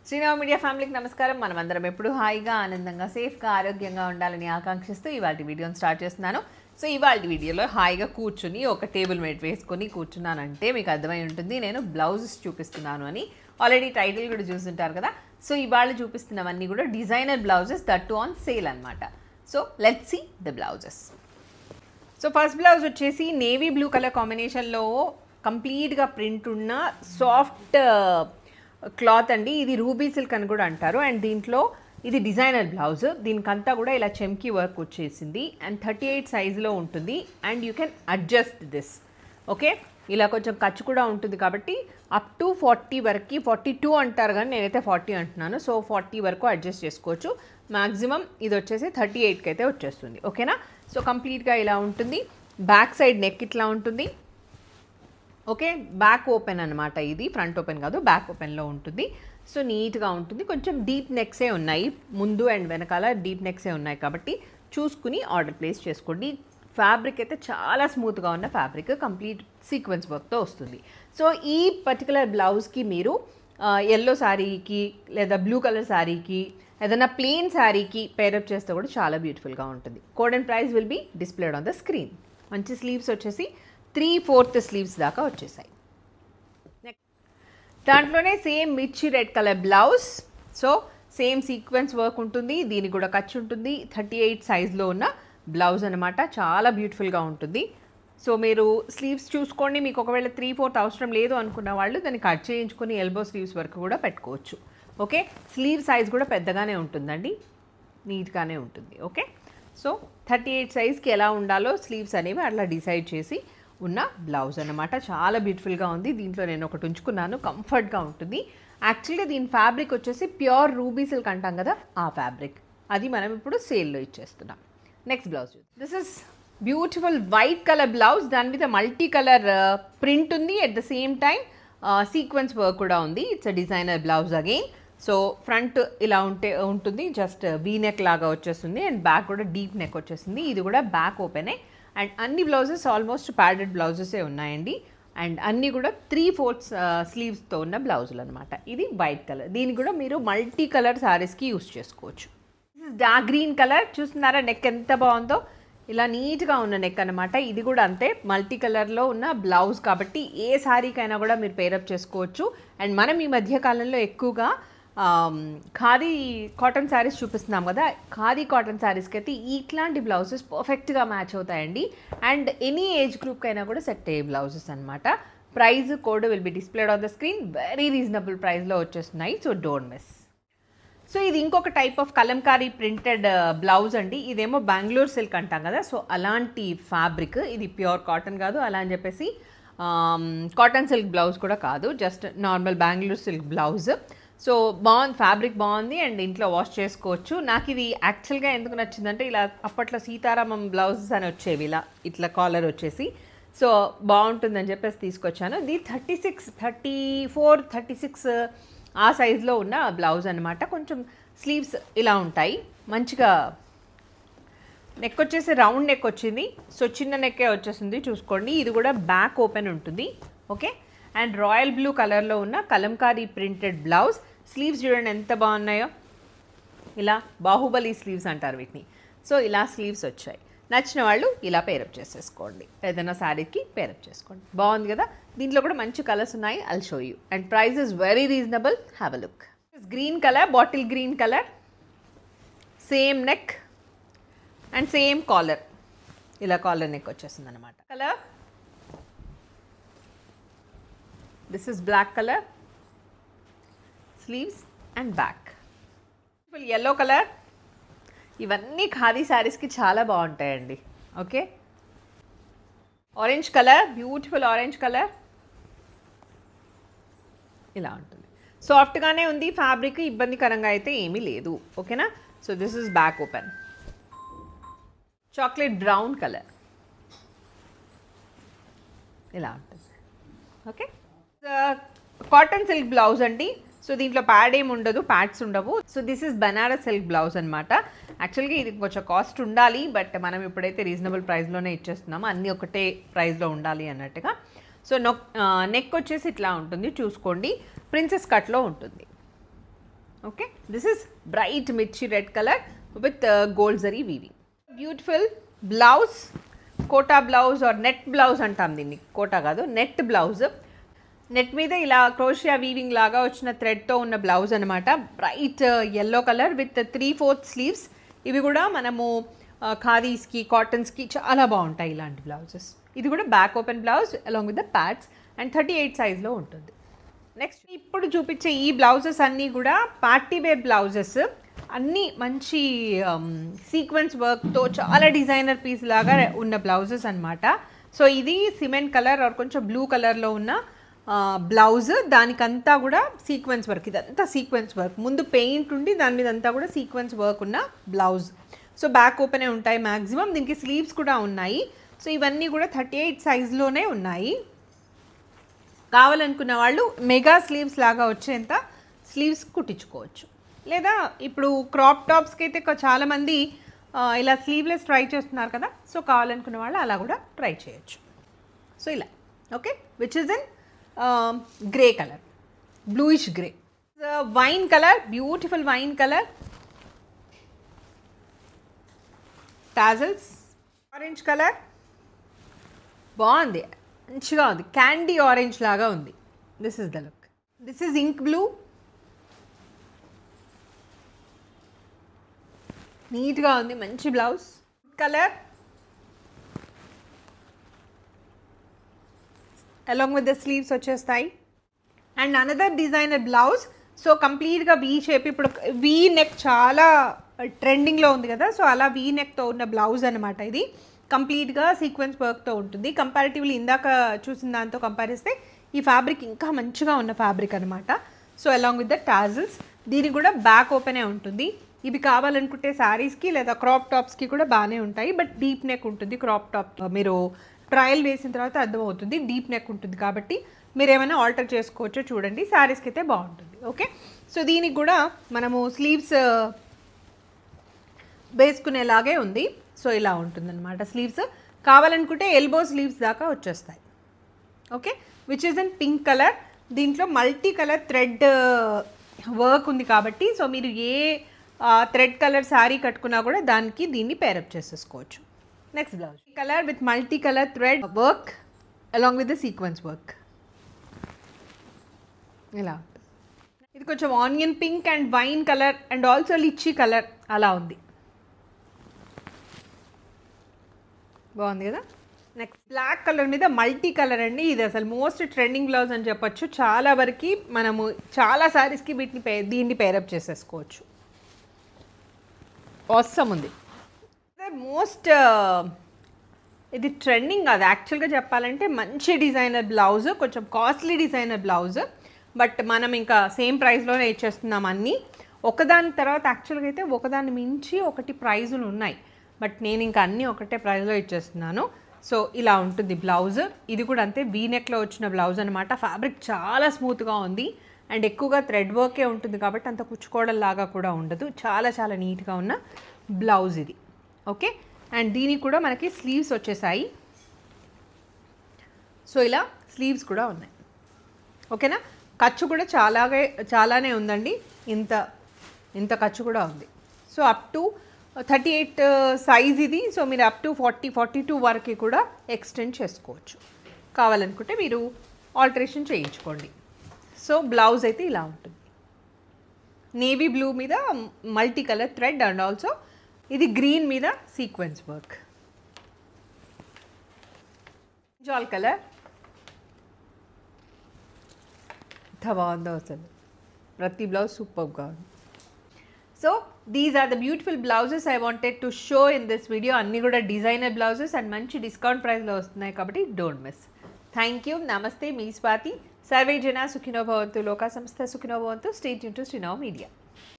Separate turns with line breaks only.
Srinava media ఫ్యామిలీకి నమస్కారం. మనమందరం ఎప్పుడు హాయిగా ఆనందంగా సేఫ్గా ఆరోగ్యంగా ఉండాలని ఆకాంక్షిస్తూ ఇవాళ వీడియోని స్టార్ట్ చేస్తున్నాను. సో ఇవాళ వీడియోలో హాయిగా కూర్చుని ఒక టేబుల్ మేట్ వేసుకొని కూర్చున్నానంటే మీకు అర్థమై ఉంటుంది నేను బ్లౌజెస్ చూపిస్తున్నాను అని. ఆల్రెడీ టైటిల్ కూడా చూస్తుంటారు కదా. సో ఇవాళ చూపిస్తున్నవన్నీ కూడా designer blouses that to on sale అనమాట. So let's see the blouses. So first blouse వచ్చేసి నేవీ బ్లూ కలర్ కాంబినేషన్లో కంప్లీట్గా ప్రింట్ ఉన్న సాఫ్ట్ క్లాత్ అండి. ఇది రూబీ సిల్క్ అని కూడా అంటారు. అండ్ దీంట్లో ఇది డిజైనర్ బ్లౌజ్. దీనికంతా కూడా ఇలా చెమ్కీ వర్క్ వచ్చేసింది అండ్ 38 సైజులో ఉంటుంది. And you can adjust this. Okay, ఇలా కొంచెం ఖర్చు కూడా ఉంటుంది కాబట్టి అప్ టు 40 వరకు, 42 అంటారు కానీ నేనైతే 40 అంటున్నాను. సో 40 వరకు అడ్జస్ట్ చేసుకోవచ్చు. మ్యాక్సిమం ఇది వచ్చేసి 38కి అయితే వచ్చేస్తుంది. ఓకేనా. సో కంప్లీట్గా ఇలా ఉంటుంది. బ్యాక్ సైడ్ నెక్ ఇట్లా ఉంటుంది. ఓకే, బ్యాక్ ఓపెన్ అనమాట. ఇది ఫ్రంట్ ఓపెన్ కాదు, బ్యాక్ ఓపెన్లో ఉంటుంది. సో నీట్గా ఉంటుంది. కొంచెం డీప్ నెక్సే ఉన్నాయి, ముందు అండ్ వెనకాల డీప్ నెక్సే ఉన్నాయి కాబట్టి చూసుకుని ఆర్డర్ ప్లేస్ చేసుకోండి. ఫ్యాబ్రిక్ అయితే చాలా స్మూత్గా ఉన్న ఫ్యాబ్రిక్, కంప్లీట్ సీక్వెన్స్ వర్క్తో వస్తుంది. సో ఈ పర్టికులర్ బ్లౌజ్కి మీరు ఎల్లో శారీకి లేదా బ్లూ కలర్ శారీకి ఏదైనా ప్లెయిన్ శారీకి పేరప్ చేస్తే కూడా చాలా బ్యూటిఫుల్గా ఉంటుంది. Code and price will be displayed on the screen. మంచి స్లీవ్స్ వచ్చేసి 3/4 స్లీవ్స్ దాకా వచ్చేసాయి. దాంట్లోనే సేమ్ మిర్చి red colour blouse. So same sequence work ఉంటుంది, దీనికి కూడా ఖర్చు ఉంటుంది. 38 సైజ్లో ఉన్న బ్లౌజ్ అనమాట. చాలా బ్యూటిఫుల్గా ఉంటుంది. సో మీరు స్లీవ్స్ చూసుకోండి. మీకు ఒకవేళ 3/4 అవసరం లేదు అనుకున్న వాళ్ళు దాన్ని కట్ చేయించుకొని ఎల్బో స్లీవ్స్ వరకు కూడా పెట్టుకోవచ్చు. ఓకే, స్లీవ్ సైజ్ కూడా పెద్దగానే ఉంటుందండి, నీట్గానే ఉంటుంది. ఓకే, సో 38 సైజ్కి ఎలా ఉండాలో స్లీవ్స్ అనేవి అట్లా డిసైడ్ చేసి ఉన్న బ్లౌజ్ అనమాట. చాలా బ్యూటిఫుల్గా ఉంది. దీంట్లో నేను ఒకటి ఉంచుకున్నాను, కంఫర్ట్గా ఉంటుంది. యాక్చువల్గా దీని ఫ్యాబ్రిక్ వచ్చేసి ప్యూర్ రూబీ సిల్క్ అంటాం కదా, ఆ ఫ్యాబ్రిక్. అది మనం ఇప్పుడు సేల్లో ఇచ్చేస్తున్నాం. Next blouse, this is beautiful white colour blouse. దాని మీద మల్టీ కలర్ ప్రింట్ ఉంది. At the same time sequence work కూడా ఉంది. It's a designer blouse again. So front ఇలా ఉంటుంది, జస్ట్ వీ నెక్ లాగా వచ్చేస్తుంది. అండ్ బ్యాక్ కూడా డీప్ నెక్ వచ్చేస్తుంది. ఇది కూడా బ్యాక్ ఓపెనే. అండ్ అన్ని బ్లౌజెస్ ఆల్మోస్ట్ ప్యాడెడ్ బ్లౌజెసే ఉన్నాయండి. అండ్ అన్నీ కూడా 3/4 స్లీవ్స్తో ఉన్న బ్లౌజులు అనమాట. ఇది వైట్ కలర్. దీనికి కూడా మీరు మల్టీ కలర్ శారీస్కి యూస్ చేసుకోవచ్చు. This is dark green colour. చూస్తున్నారా నెక్ ఎంత బాగుందో, ఇలా నీట్గా ఉన్న నెక్ అనమాట. ఇది కూడా అంతే, మల్టీ కలర్లో ఉన్న బ్లౌజ్ కాబట్టి ఏ శారీకైనా కూడా మీరు పేరప్ చేసుకోవచ్చు. అండ్ మనం ఈ మధ్యకాలంలో ఎక్కువగా ఖాదీ కాటన్ శారీస్ చూపిస్తున్నాం కదా, ఖాదీ కాటన్ శారీస్కి అయితే ఇట్లాంటి బ్లౌజెస్ పర్ఫెక్ట్గా మ్యాచ్ అవుతాయండి. అండ్ ఎనీ ఏజ్ గ్రూప్కైనా కూడా సెట్ అయ్యే బ్లౌజెస్ అనమాట. Price code will be displayed on the screen. Very reasonable ప్రైస్లో వచ్చేస్తున్నాయి. So don't miss. సో ఇది ఇంకొక type of Kalamkari printed blouse అండి. ఇదేమో బెంగళూరు సిల్క్ అంటాం కదా, సో అలాంటి ఫ్యాబ్రిక్. ఇది ప్యూర్ కాటన్ కాదు, అలా అని చెప్పేసి కాటన్ సిల్క్ బ్లౌజ్ కూడా కాదు, just normal Bengaluru silk blouse. So బాగుంది, ఫ్యాబ్రిక్ బాగుంది అండ్ ఇంట్లో వాష్ చేసుకోవచ్చు. నాకు ఇది యాక్చువల్గా ఎందుకు నచ్చిందంటే, ఇలా అప్పట్లో సీతారామం బ్లౌజెస్ అని వచ్చేవి, ఇలా ఇట్లా కాలర్ వచ్చేసి. సో బాగుంటుందని చెప్పేసి తీసుకొచ్చాను. ఇది 34, 36 ఆ సైజులో ఉన్న బ్లౌజ్ అనమాట. కొంచెం స్లీవ్స్ ఇలా ఉంటాయి. మంచిగా నెక్ వచ్చేసి రౌండ్ నెక్ వచ్చింది. సో చిన్న నెక్కే వచ్చేసింది చూసుకోండి. ఇది కూడా బ్యాక్ ఓపెన్ ఉంటుంది. ఓకే, అండ్ రాయల్ బ్లూ కలర్లో ఉన్న కలంకారీ ప్రింటెడ్ బ్లౌజ్. స్లీవ్స్ చూడండి ఎంత బాగున్నాయో, ఇలా బాహుబలి స్లీవ్స్ అంటారు వీటిని. సో ఇలా స్లీవ్స్ వచ్చాయి. నచ్చిన వాళ్ళు ఇలా పేరప్ చేసేసుకోండి, ఏదైనా శారీకి పేరప్ చేసుకోండి. బాగుంది కదా. దీంట్లో కూడా మంచి కలర్స్ ఉన్నాయి, I'll show you. And price is very reasonable, have a look. Green colour, bottle green colour, same neck and same collar. ఇలా కాలర్ నెక్ వచ్చేస్తుంది అనమాట. Colour, this is black colour, sleeves and back. Yellow colour. ఇవన్నీ ఖాదీ శారీస్కి చాలా బాగుంటాయండి. Okay, orange colour, beautiful orange colour. ఇలా ఉంటుంది. సాఫ్ట్గానే ఉంది ఫ్యాబ్రిక్, ఇబ్బందికరంగా అయితే ఏమీ లేదు. ఓకేనా. So this is back open. Chocolate brown colour, ఇలా ఉంటుంది. ఓకే, కాటన్ సిల్క్ బ్లౌజ్ అండి. సో దీంట్లో ప్యాడ్ ఏమి ఉండదు, ప్యాడ్స్ ఉండవు. So this is Banaras silk blouse అనమాట. యాక్చువల్గా ఇది కొంచెం కాస్ట్ ఉండాలి, బట్ మనం ఇప్పుడైతే రీజనబుల్ ప్రైస్లోనే ఇచ్చేస్తున్నాము, అన్నీ ఒకటే ప్రైస్లో ఉండాలి అన్నట్టుగా. సో నెక్ వచ్చేసి ఇట్లా ఉంటుంది చూసుకోండి, ప్రిన్సెస్ కట్లో ఉంటుంది. ఓకే, దిస్ ఇస్ బ్రైట్ మిర్చి red colour with gold zari weaving. Beautiful blouse, Kota blouse or net blouse అంటాం దీన్ని, కోటా కాదు నెట్ బ్లౌజ్. నెట్ మీద ఇలా క్రోషియా వీవింగ్ లాగా వచ్చిన థ్రెడ్తో ఉన్న బ్లౌజ్ అనమాట. Bright yellow colour with 3/4 sleeves. ఇవి కూడా మనము ఖాదీస్కి, కాటన్స్కి చాలా బాగుంటాయి ఇలాంటి బ్లౌజెస్. ఇది కూడా back open blouse along with the pods and 38 సైజ్లో ఉంటుంది. నెక్స్ట్ ఇప్పుడు చూపించే ఈ బ్లౌజెస్ అన్నీ కూడా పార్టీ వేర్ బ్లౌజెస్. అన్నీ మంచి సీక్వెన్స్ వర్క్తో చాలా డిజైనర్ పీస్ లాగా ఉన్న బ్లౌజెస్ అనమాట. సో ఇది సిమెంట్ కలర్ ఆర్ కొంచెం బ్లూ కలర్లో ఉన్న బ్లౌజ్. దానికంతా కూడా సీక్వెన్స్ వర్క్, ఇదంతా సీక్వెన్స్ వర్క్. ముందు పెయింట్ ఉండి దాని మీద అంతా కూడా సీక్వెన్స్ వర్క్ ఉన్న బ్లౌజ్. సో బ్యాక్ ఓపెనే ఉంటాయి మ్యాక్సిమం. దీనికి స్లీవ్స్ కూడా ఉన్నాయి. సో ఇవన్నీ కూడా 38 సైజ్లోనే ఉన్నాయి. కావాలనుకున్న వాళ్ళు మెగా స్లీవ్స్ లాగా వచ్చేంత స్లీవ్స్ కుట్టించుకోవచ్చు. లేదా ఇప్పుడు క్రాప్ టాప్స్కి అయితే చాలామంది ఇలా స్లీవ్లెస్ ట్రై చేస్తున్నారు కదా, సో కావాలనుకున్న వాళ్ళు అలా కూడా ట్రై చేయొచ్చు. సో ఇలా okay, which is in grey colour, bluish grey, wine colour, beautiful wine colour. Tassels orange colour, బాగుంది, మంచిగా ఉంది, క్యాండీ ఆరెంజ్ లాగా ఉంది. This is the look. This is ink blue, నీట్గా ఉంది, మంచి blouse. Colour along with the sleeves వచ్చేస్తాయి. And another designer blouse. So కంప్లీట్గా వీ షేప్. ఇప్పుడు వీ నెక్ చాలా ట్రెండింగ్లో ఉంది కదా, సో అలా వీ నెక్తో ఉన్న బ్లౌజ్ అనమాట. ఇది కంప్లీట్గా సీక్వెన్స్ వర్క్తో ఉంటుంది. కంపారిటివ్లీ ఇందాక చూసిన దాంతో కంపేర్ చేస్తే ఈ ఫ్యాబ్రిక్ ఇంకా మంచిగా ఉన్న ఫ్యాబ్రిక్ అనమాట. So along with the tassels. దీనికి కూడా బ్యాక్ ఓపెనే ఉంటుంది. ఇవి కావాలనుకుంటే శారీస్కి లేదా క్రాప్ టాప్స్కి కూడా బాగానే ఉంటాయి. బట్ డీప్ నెక్ ఉంటుంది క్రాప్ టాప్. మీరు ట్రయల్ వేసిన తర్వాత అర్థమవుతుంది, డీప్ నెక్ ఉంటుంది కాబట్టి మీరు ఏమైనా ఆల్టర్ చేసుకోవచ్చో చూడండి. శారీస్కి అయితే బాగుంటుంది. ఓకే, సో దీనికి కూడా మనము స్లీవ్స్ వేసుకునేలాగే ఉంది. సో ఇలా ఉంటుందన్నమాట స్లీవ్స్. కావాలనుకుంటే ఎల్బో స్లీవ్స్ దాకా వచ్చేస్తాయి. Okay, which is in pink colour. దీంట్లో మల్టీ కలర్ థ్రెడ్ వర్క్ ఉంది కాబట్టి సో మీరు ఏ థ్రెడ్ కలర్ శారీ కట్టుకున్నా కూడా దానికి దీన్ని పేరప్ చేసేసుకోవచ్చు. Next blouse colour with multi colour thread work along with the sequence work. ఇలా ఇది కొంచెం onion pink and wine colour and also lychee colour అలా ఉంది. బాగుంది కదా. నెక్స్ట్ బ్లాక్ కలర్ మీద మల్టీ కలర్ అండి. ఇది అసలు మోస్ట్ ట్రెండింగ్ బ్లౌజ్ అని చెప్పొచ్చు. చాలా వరకు మనము చాలా శారీస్కి దీన్ని పేరప్ చేసేసుకోవచ్చు. అవసరం ఉంది. మోస్ట్ ఇది ట్రెండింగ్ కాదు యాక్చువల్గా చెప్పాలంటే, మంచి డిజైనర్ బ్లౌజ్, కొంచెం కాస్ట్లీ డిజైనర్ బ్లౌజ్. బట్ మనం ఇంకా సేమ్ ప్రైస్లోనే ఇచ్చేస్తున్నాం అన్నీ. ఒకదాని తర్వాత యాక్చువల్గా అయితే ఒకదాన్ని మించి ఒకటి ప్రైజులు ఉన్నాయి. బట్ నేను ఇంకా అన్నీ ఒకటే ప్రైస్లో ఇచ్చేస్తున్నాను. సో ఇలా ఉంటుంది బ్లౌజ్. ఇది కూడా అంతే, వీ నెక్లో వచ్చిన బ్లౌజ్ అనమాట. ఫ్యాబ్రిక్ చాలా స్మూత్గా ఉంది అండ్ ఎక్కువగా థ్రెడ్ వర్కే ఉంటుంది కాబట్టి అంత కుచ్చుకోవడం లాగా కూడా ఉండదు. చాలా చాలా నీట్గా ఉన్న బ్లౌజ్ ఇది. ఓకే, అండ్ దీనికి కూడా మనకి స్లీవ్స్ వచ్చేసాయి. సో ఇలా స్లీవ్స్ కూడా ఉన్నాయి. ఓకేనా. ఖర్చు కూడా చాలానే ఉందండి. ఇంత ఖర్చు కూడా ఉంది. సో అప్ టు 38 సైజ్ ఇది. సో మీరు అప్ టు 42 వరకు కూడా ఎక్స్టెండ్ చేసుకోవచ్చు. కావాలనుకుంటే మీరు ఆల్టరేషన్ చేయించుకోండి. సో బ్లౌజ్ అయితే ఇలా ఉంటుంది. నేవీ బ్లూ మీద multi colour thread and also ఇది గ్రీన్ మీద సీక్వెన్స్ వర్క్. జాల్ కలర్ ఎంత బాగుందో అసలు. ప్రతి బ్లౌజ్ సూపర్గా ఉంది. So these are the beautiful blouses I wanted to show in this video. అన్నీ కూడా డిజైనర్ బ్లౌజెస్ అండ్ మంచి డిస్కౌంట్ ప్రైస్లో వస్తున్నాయి కాబట్టి డోంట్ మిస్. Thank you. నమస్తే, మీ స్వాతి. సర్వే జన సుఖినో భవంతు, లోకా సంస్థ సుఖినో భవంతు. Stay tune to Srinav media.